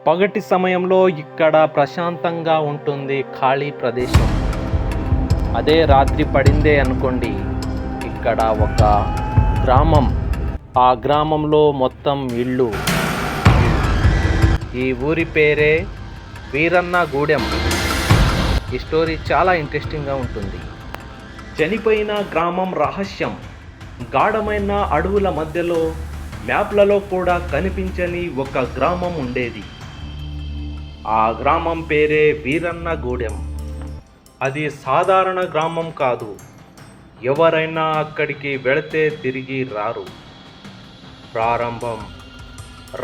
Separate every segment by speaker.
Speaker 1: పగటి సమయంలో ఇక్కడ ప్రశాంతంగా ఉంటుంది, ఖాళీ ప్రదేశం. అదే రాత్రి పడిందే అనుకోండి, ఇక్కడ ఒక గ్రామం. ఆ గ్రామంలో మొత్తం ఇళ్ళు. ఈ ఊరి పేరే వీరన్నగూడెం. ఈ స్టోరీ చాలా ఇంట్రెస్టింగ్గా ఉంటుంది. చనిపోయిన గ్రామం రహస్యం. గాఢమైన అడవుల మధ్యలో మ్యాప్లలో కూడా కనిపించని ఒక గ్రామం ఉండేది. ఆ గ్రామం పేరే వీరన్నగూడెం. అది సాధారణ గ్రామం కాదు. ఎవరైనా అక్కడికి వెళితే తిరిగి రారు. ప్రారంభం.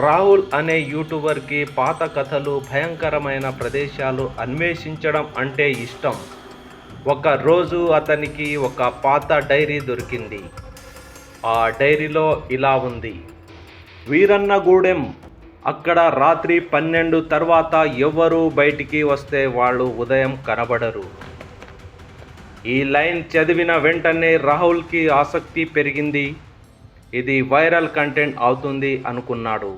Speaker 1: రాహుల్ అనే యూట్యూబర్కి పాత కథలు, భయంకరమైన ప్రదేశాలు అన్వేషించడం అంటే ఇష్టం. ఒక రోజు అతనికి ఒక పాత డైరీ దొరికింది. ఆ డైరీలో ఇలా ఉంది: వీరన్నగూడెం, అక్కడ రాత్రి 12 తర్వాత ఎవరు బయటికి వస్తే వాళ్ళు ఉదయం కనబడరు. ఈ లైన్ చదివిన వెంటనే రాహుల్కి ఆసక్తి పెరిగింది. ఇది వైరల్ కంటెంట్ అవుతుంది అనుకున్నాడు.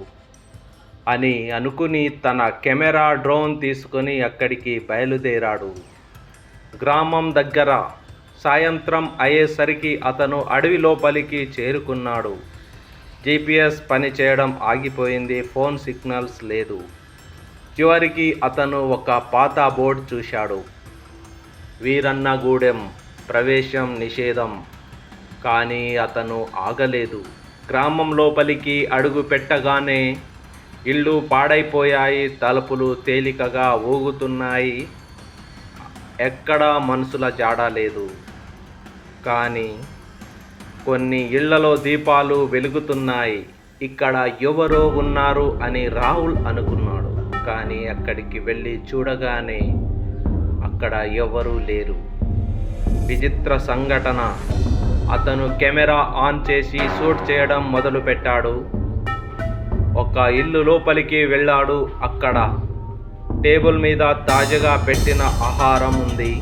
Speaker 1: అనుకుని తన కెమెరా, డ్రోన్ తీసుకొని అక్కడికి బయలుదేరాడు. గ్రామం దగ్గర సాయంత్రం అయ్యేసరికి అతను అడవి లోపలికి చేరుకున్నాడు. GPS పని చేయడం ఆగిపోయింది. ఫోన్ సిగ్నల్స్ లేదు. చివరికి అతను ఒక పాత బోర్డు చూశాడు: వీరన్నగూడెం, ప్రవేశం నిషేధం. కానీ అతను ఆగలేదు. గ్రామం లోపలికి అడుగు పెట్టగానే ఇళ్ళు పాడైపోయాయి, తలుపులు తేలికగా ఊగుతున్నాయి, ఎక్కడా మనుషుల జాడ లేదు. కానీ కొన్ని ఇళ్లలో దీపాలు వెలుగుతున్నాయి. ఇక్కడ ఎవరో ఉన్నారు అని రాహుల్ అనుకున్నాడు. కానీ అక్కడికి వెళ్ళి చూడగానే అక్కడ ఎవరూ లేరు. విచిత్ర సంఘటన. అతను కెమెరా ఆన్ చేసి షూట్ చేయడం మొదలుపెట్టాడు. ఒక ఇల్లు లోపలికి వెళ్ళాడు. అక్కడ టేబుల్ మీద తాజాగా పెట్టిన ఆహారం ఉంది.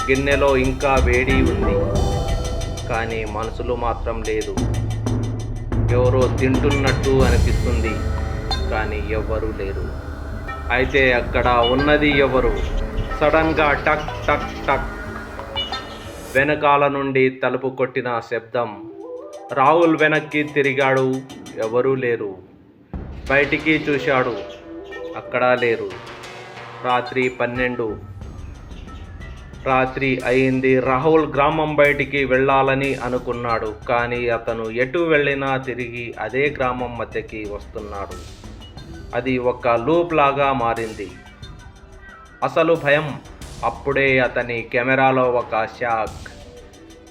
Speaker 1: గిన్నెలో ఇంకా వేడి ఉంది. కానీ మనుషులు మాత్రం లేదు. ఎవరో తింటున్నట్టు అనిపిస్తుంది, కానీ ఎవ్వరూ లేరు. అయితే అక్కడ ఉన్నది ఎవరు? సడన్గా టక్ టక్ టక్ వెనకాల నుండి తలుపు కొట్టిన శబ్దం. రాహుల్ వెనక్కి తిరిగాడు. ఎవరూ లేరు. బయటికి చూశాడు. అక్కడా లేరు. రాత్రి 12 అయింది. రాహుల్ గ్రామం బయటికి వెళ్ళాలని అనుకున్నాడు. కానీ అతను ఎటు వెళ్ళినా తిరిగి అదే గ్రామం మధ్యకి వస్తున్నాడు. అది ఒక లూప్ లాగా మారింది. అసలు భయం అప్పుడే. అతని కెమెరాలో ఒక షాక్.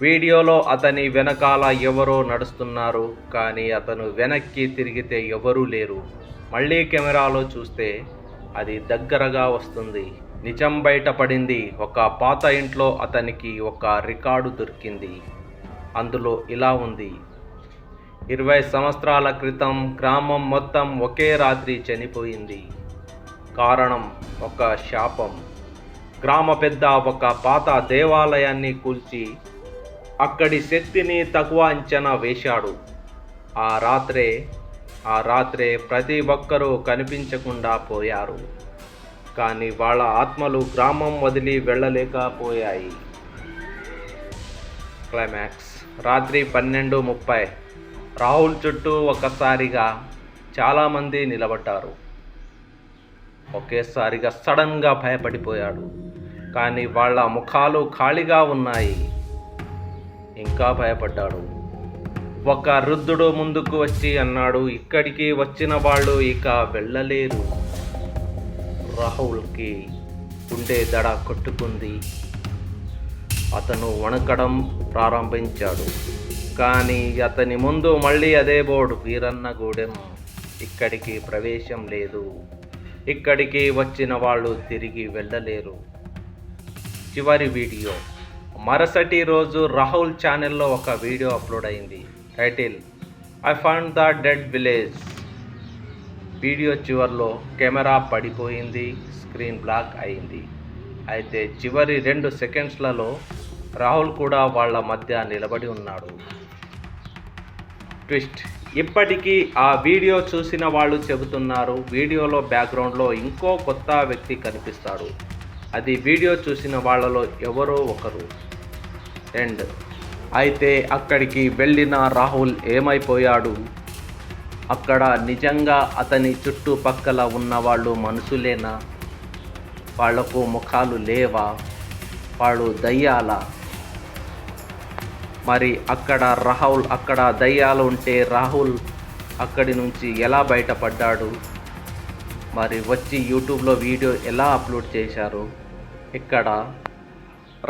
Speaker 1: వీడియోలో అతని వెనకాల ఎవరో నడుస్తున్నారు. కానీ అతను వెనక్కి తిరిగితే ఎవరూ లేరు. మళ్ళీ కెమెరాలో చూస్తే అది దగ్గరగా వస్తుంది. నిజం బయటపడింది. ఒక పాత ఇంట్లో అతనికి ఒక రికార్డు దొరికింది. అందులో ఇలా ఉంది: 20 సంవత్సరాల క్రితం గ్రామం మొత్తం ఒకే రాత్రి చనిపోయింది. కారణం ఒక శాపం. గ్రామ పెద్ద ఒక పాత దేవాలయాన్ని కూల్చి అక్కడి శక్తిని తక్కువ అంచనా వేశాడు. ఆ రాత్రే ప్రతి ఒక్కరూ కనిపించకుండా పోయారు. కానీ వాళ్ళ ఆత్మలు గ్రామం వదిలి వెళ్ళలేకపోయాయి. క్లైమాక్స్. రాత్రి 12:30. రాహుల్ చుట్టూ ఒక్కసారిగా చాలామంది నిలబడ్డారు. ఒకేసారిగా సడన్గా భయపడిపోయాడు. కానీ వాళ్ళ ముఖాలు ఖాళీగా ఉన్నాయి. ఇంకా భయపడ్డాడు. ఒక వృద్ధుడు ముందుకు వచ్చి అన్నాడు: ఇక్కడికి వచ్చిన వాళ్ళు ఇక వెళ్ళలేరు. రాహుల్కి గుండె దడ కొట్టుకుంది. అతను వణకడం ప్రారంభించాడు. కానీ అతని ముందు మళ్ళీ అదే బోర్డు: వీరన్నగూడెం, ఇక్కడికి ప్రవేశం లేదు. ఇక్కడికి వచ్చిన వాళ్ళు తిరిగి వెళ్ళలేరు. చివరి వీడియో. మరుసటి రోజు రాహుల్ ఛానల్లో ఒక వీడియో అప్లోడ్ అయింది. Title: I found the dead village. Video చివరిలో కెమెరా పడిపోయింది. స్క్రీన్ బ్లాక్ అయింది. అయితే చివరి 2 సెకండ్స్లలో రాహుల్ కూడా వాళ్ళ మధ్య నిలబడి ఉన్నాడు. ట్విస్ట్: ఇప్పటికీ ఆ వీడియో చూసిన వాళ్ళు చెబుతున్నారు, వీడియోలో బ్యాక్గ్రౌండ్లో ఇంకో కొత్త వ్యక్తి కనిపిస్తాడు. అది వీడియో చూసిన వాళ్ళలో ఎవరో ఒకరు. అండ్ అయితే అక్కడికి వెళ్ళిన రాహుల్ ఏమైపోయాడు? అక్కడ నిజంగా అతని చుట్టుపక్కల ఉన్నవాళ్ళు మనుషులేనా? వాళ్లకు ముఖాలు లేవా? వాళ్ళు దయ్యాలా? మరి అక్కడ దయ్యాలు ఉంటే రాహుల్ అక్కడి నుంచి ఎలా బయటపడ్డాడు? మరి వచ్చి యూట్యూబ్లో వీడియో ఎలా అప్లోడ్ చేశారు? ఇక్కడ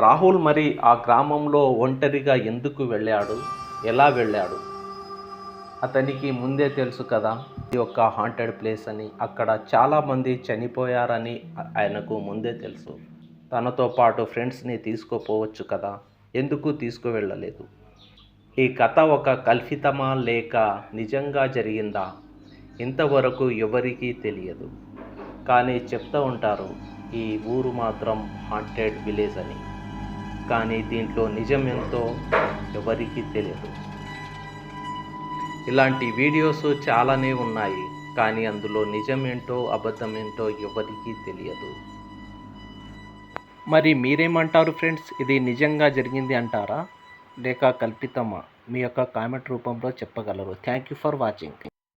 Speaker 1: రాహుల్ మరి ఆ గ్రామంలో ఒంటరిగా ఎందుకు వెళ్ళాడు? ఎలా వెళ్ళాడు? అతనికి ముందే తెలుసు కదా ఇది ఒక హాంటెడ్ ప్లేస్ అని, అక్కడ చాలామంది చనిపోయారని ఆయనకు ముందే తెలుసు. తనతో పాటు ఫ్రెండ్స్ని తీసుకుపోవచ్చు కదా, ఎందుకు తీసుకువెళ్ళలేదు? ఈ కథ ఒక కల్పితమా లేక నిజంగా జరిగిందా ఇంతవరకు ఎవరికీ తెలియదు. కానీ చెప్తూ ఉంటారు ఈ ఊరు మాత్రం హాంటెడ్ విలేజ్ అని. కానీ దీంట్లో నిజం ఎంతో ఎవరికీ తెలియదు. ఇలాంటి వీడియోస్ చాలానే ఉన్నాయి, కానీ అందులో నిజమేంటో అబద్ధమేంటో ఎవరికీ తెలియదు. మరి మీరేమంటారు ఫ్రెండ్స్? ఇది నిజంగా జరిగింది అంటారా లేక కల్పితమా? మీ యొక్క కామెంట్ రూపంలో చెప్పగలరు. Thank you for watching.